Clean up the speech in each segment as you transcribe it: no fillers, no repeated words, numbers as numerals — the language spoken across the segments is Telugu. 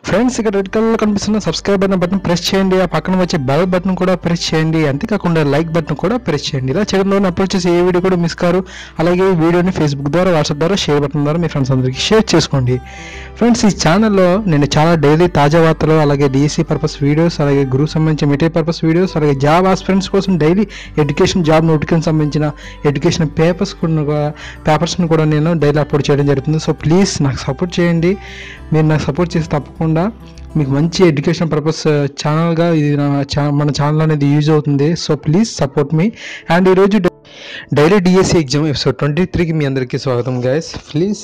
ఫ్రెండ్స్, ఇక్కడ రెడ్ కలర్లో కనిపిస్తున్న సబ్స్క్రైబ్ అనే బటన్ ప్రెస్ చేయండి. ఆ పక్కన వచ్చే బెల్ బటన్ కూడా ప్రెస్ చేయండి. అంతేకాకుండా లైక్ బటన్ కూడా ప్రెస్ చేయండి. ఇలా చేయడంలో అప్లోడ్ చేసే ఏ వీడియో కూడా మిస్ కారు. అలాగే ఈ వీడియోని ఫేస్బుక్ ద్వారా, వాట్సాప్ ద్వారా, షేర్ బటన్ ద్వారా మీ ఫ్రెండ్స్ అందరికీ షేర్ చేసుకోండి. ఫ్రెండ్స్, ఈ ఛానల్లో నేను చాలా డైలీ తాజా వార్తలు, అలాగే డిఎస్సి పర్పస్ వీడియోస్, అలాగే గ్రూప్ సంబంధించిన మెటీరియల్ పర్పస్ వీడియోస్, అలాగే జాబ్ ఆస్పిరెంట్స్ కోసం డైలీ ఎడ్యుకేషన్ జాబ్ నోటిఫికేషన్ సంబంధించిన ఎడ్యుకేషన్ పేపర్స్ని కూడా నేను డైలీ అప్లోడ్ చేయడం జరుగుతుంది. సో ప్లీజ్ నాకు సపోర్ట్ చేయండి. మీరు నాకు సపోర్ట్ చేసి తప్పకుండా మీకు మంచి ఎడ్యుకేషన్ పర్పస్ ఛానల్గా ఇది మన ఛానల్ అనేది యూజ్ అవుతుంది. So please support me. And ఈరోజు డైలీ డిఎస్సి ఎగ్జామ్ ఎపిసోడ్ 23కి మీ అందరికీ స్వాగతం గైస్. ప్లీజ్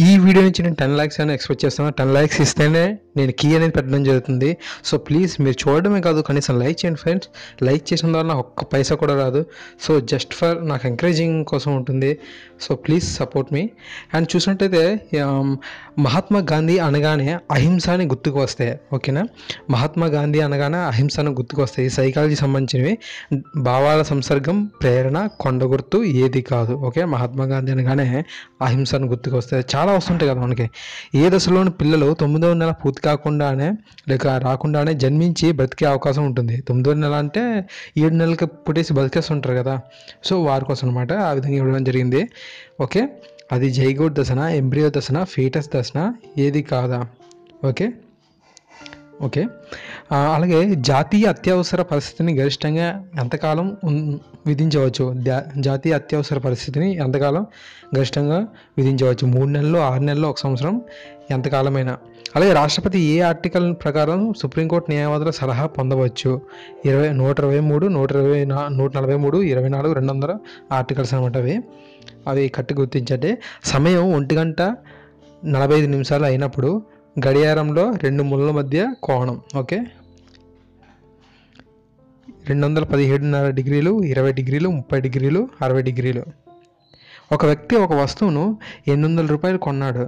ఈ వీడియో నుంచి నేను 10 lakhs అని ఎక్స్పెక్ట్ చేస్తున్నాను. 10 lakhs ఇస్తేనే నేను కీ అనేది పెట్టడం జరుగుతుంది. సో ప్లీజ్ మీరు చూడడమే కాదు, కనీసం లైక్ చేయండి ఫ్రెండ్స్. లైక్ చేసిన ద్వారా నాకు ఒక్క పైసా కూడా రాదు. సో జస్ట్ ఫర్ నాకు ఎంకరేజింగ్ కోసం ఉంటుంది. So please support me. And చూసినట్టయితే మహాత్మా గాంధీ అనగానే అహింస అని గుర్తుకు వస్తాయి. ఓకేనా, మహాత్మా గాంధీ అనగానే అహింస అని గుర్తుకు వస్తాయి. సైకాలజీ సంబంధించినవి. భావాల సంసర్గం, ప్రేరణ, కొండ గుర్తు ఏది కాదు. ఓకే, మహాత్మా గాంధీ అనగానే అహింస అని గుర్తుకు వస్తాయి. చాలా వస్తుంటాయి కదా మనకి. ఏ దశలోని పిల్లలు 9వ నెల పూర్తి కాకుండానే లేక రాకుండానే జన్మించి బ్రతికే అవకాశం ఉంటుంది. 9వ నెల అంటే 7 నెలలకి పుట్టేసి బతికేస్తుంటారు కదా. సో వారి కోసం అనమాట ఆ విధంగా ఇవ్వడం జరిగింది. ఓకే, అది జైగోట్ దశన, ఎంబ్రియో దశన, ఫీటస్ దశన, ఏది కాదా? ఓకే ఓకే అలాగే జాతీయ అత్యవసర పరిస్థితిని గరిష్టంగా ఎంతకాలం విధించవచ్చు? జాతీయ అత్యవసర పరిస్థితిని ఎంతకాలం గరిష్టంగా విధించవచ్చు? 3 నెలలు, 6 నెలలు, 1 సంవత్సరం, ఎంతకాలమైనా. అలాగే రాష్ట్రపతి ఏ ఆర్టికల్ ప్రకారం సుప్రీంకోర్టు న్యాయవాదుల సలహా పొందవచ్చు? 123, 143, 24, 200 ఆర్టికల్స్ అనమాట. అవి కట్టి గుర్తించండి. సమయం 1:45 అయినప్పుడు గడియారంలో 2 ముళ్ళ మధ్య కోణం. ఓకే, 217.5 డిగ్రీలు, 20 డిగ్రీలు, 30 డిగ్రీలు, 60 డిగ్రీలు. ఒక వ్యక్తి ఒక వస్తువును 800 రూపాయలు కొన్నాడు.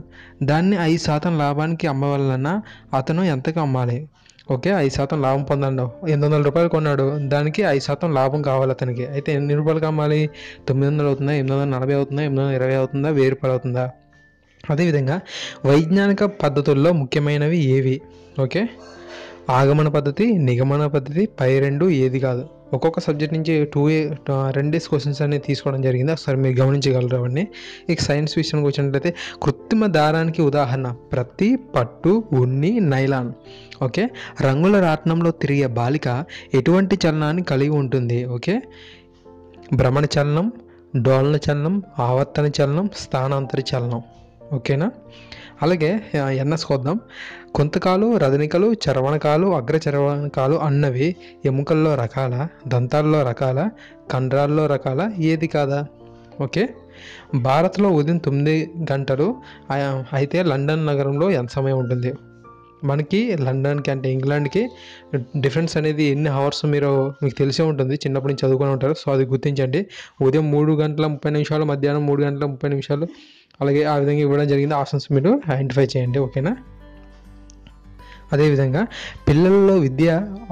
దాన్ని 5% లాభానికి అమ్మవలన అతను ఎంతకు అమ్మాలి? ఓకే, 5% లాభం పొందండి. 800 రూపాయలు కొన్నాడు, దానికి 5% లాభం కావాలి అతనికి. అయితే ఎన్ని రూపాయలకి అమ్మాలి? 900 అవుతుందా, 840 అవుతుందా, 820 అవుతుందా, 1000 రూపాయలు అవుతుందా? అదేవిధంగా వైజ్ఞానిక పద్ధతుల్లో ముఖ్యమైనవి ఏవి? ఓకే, ఆగమన పద్ధతి, నిగమన పద్ధతి, పై రెండు ఏది కాదు. ఒక్కొక్క సబ్జెక్ట్ నుంచి 2 క్వశ్చన్స్ అనేది తీసుకోవడం జరిగింది. ఒకసారి మీరు గమనించగలరు అవన్నీ. ఇక సైన్స్ విషయానికి వచ్చినట్లయితే కృత్రిమ దారానికి ఉదాహరణ ప్రతి, పట్టు, ఉన్ని, నైలాన్. ఓకే, రంగుల రాట్నంలో తిరిగే బాలిక ఎటువంటి చలనాన్ని కలిగి ఉంటుంది? ఓకే, భ్రమణ చలనం, డోలన చలనం, ఆవర్తన చలనం, స్థానాంతర చలనం. ఓకేనా. అలాగే ఎన్ఎస్ కొద్దాం. కొంతకాలు, రజనికలు, చర్వణకాలు, అగ్రచర్వణకాలు అన్నవి ఎముకల్లో రకాల, దంతాల్లో రకాల, కండరాల్లో రకాల, ఏది కాదా? ఓకే, భారత్లో ఉదయం 9 గంటలు అయితే లండన్ నగరంలో ఎంత సమయం ఉంటుంది? మనకి లండన్కి అంటే ఇంగ్లాండ్కి డిఫరెన్స్ అనేది ఎన్ని అవర్స్ మీకు తెలిసే ఉంటుంది, చిన్నప్పటి నుంచి చదువుకొని ఉంటారు. సో అది గుర్తించండి. ఉదయం 3:30, మధ్యాహ్నం 3:30. అలాగే ఆ విధంగా ఇవ్వడం జరిగింది. ఆప్షన్స్ మీరు ఐడెంటిఫై చేయండి. ఓకేనా. అదేవిధంగా పిల్లల్లో విద్య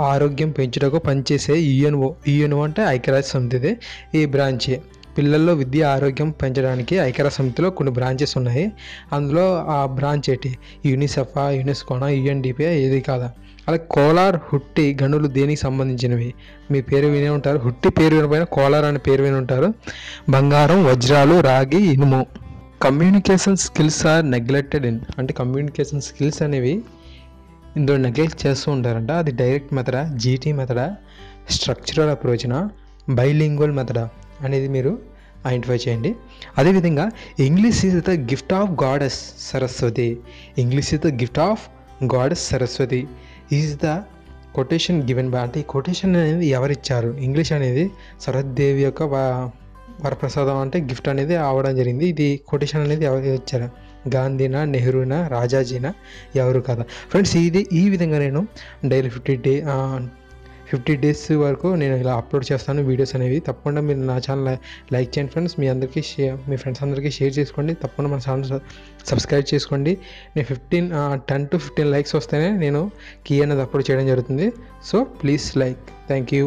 ఆరోగ్యం పెంచుటకు పనిచేసే యుఎన్ఓ అంటే ఐక్యరాజ్య సమితిది ఈ బ్రాంచ్. పిల్లల్లో విద్య ఆరోగ్యం పెంచడానికి ఐక్యరాజ్య సమితిలో కొన్ని బ్రాంచెస్ ఉన్నాయి. అందులో ఆ బ్రాంచ్ ఏంటి? యూనిసెఫా, యునెస్కోనా, యుఎన్డిపి, ఏది కాదా? అలాగే కోలార్, హుట్టి గనులు దేనికి సంబంధించినవి? మీ పేరు వినే ఉంటారు. హుట్టి పేరు వినపోయినా కోలార్ అనే పేరు విని ఉంటారు. బంగారం, వజ్రాలు, రాగి, ఇనుము. కమ్యూనికేషన్ స్కిల్స్ ఆర్ నెగ్లెక్టెడ్ అంటే కమ్యూనికేషన్ స్కిల్స్ అనేవి ఇందులో నెగ్లెక్ట్ చేస్తూ ఉంటారంట. అది డైరెక్ట్ మెథడా, జీటీ మెథడా, స్ట్రక్చరల్ అప్రోచ్నా, బైలింగ్వల్ మెథడా అనేది మీరు ఐడెంటిఫై చేయండి. అదేవిధంగా English is the gift of goddess Saraswati. English is the gift of goddess Saraswati is the quotation given by. అంటే ఈ కొటేషన్ అనేది ఎవరిచ్చారు? ఇంగ్లీష్ అనేది సరస్వతిదేవి యొక్క వరప్రసాదం అంటే గిఫ్ట్ అనేది అవడం జరిగింది. ఇది కొటేషన్ అనేది ఎవరు ఇచ్చారు? గాంధీనా, నెహ్రూనా, రాజాజీనా, ఎవరు కదా? ఫ్రెండ్స్, ఈ విధంగా నేను డైలీ 50 డేస్ వరకు నేను ఇలా అప్లోడ్ చేస్తాను వీడియోస్ అనేవి. తప్పకుండా మీరు నా ఛానల్ లైక్ చేయండి ఫ్రెండ్స్. మీ ఫ్రెండ్స్ అందరికీ షేర్ చేసుకోండి. తప్పకుండా మన ఛానల్ సబ్స్క్రైబ్ చేసుకోండి. నేను 10 to 15 లైక్స్ వస్తేనే నేను కీ అనేది అప్లోడ్ చేయడం జరుగుతుంది. So please like. Thank you.